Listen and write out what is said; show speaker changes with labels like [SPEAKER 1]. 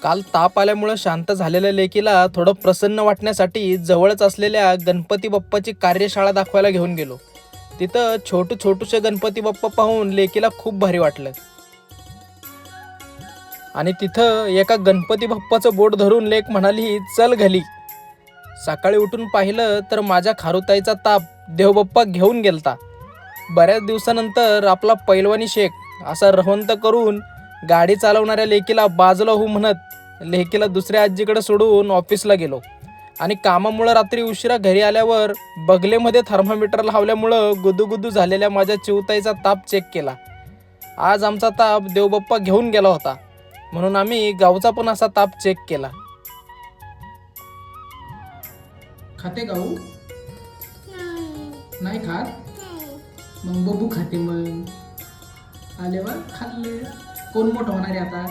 [SPEAKER 1] काल ताप आल्यामुळं शांत झालेल्या लेकीला थोडं प्रसन्न वाटण्यासाठी जवळच असलेल्या गणपती बाप्पाची कार्यशाळा दाखवायला घेऊन गेलो. तिथं छोटूशे गणपती बाप्पा पाहून लेकीला खूप भारी वाटलं. आणि तिथं एका गणपती बाप्पाचं बोट धरून लेक म्हणाली, चल घाली. सकाळी उठून पाहिलं तर माझ्या खारुताईचा ताप देवबाप्पा घेऊन गेलता. बऱ्याच दिवसानंतर आपला पैलवानी शेख असा रवंत करून गाडी चालवणाऱ्या लेकीला बाजूला हो म्हणत लेकीला दुसऱ्या आजीकडे सोडून ऑफिसला गेलो. आणि कामामुळं रात्री उशिरा घरी आल्यावर बगलेमध्ये थर्मामीटर लावल्यामुळं गुदूगुदू झालेल्या माझ्या चिवताईचा ताप चेक केला. आज आमचा ताप देवबाप्पा घेऊन गेला होता म्हणून आम्ही गावचा पण असा ताप चेक केला.
[SPEAKER 2] खाते गाऊ नाही खात. मग बबू खाते. मग आल्यावर खाल्ले. कोण मोठं होणार आहे आता?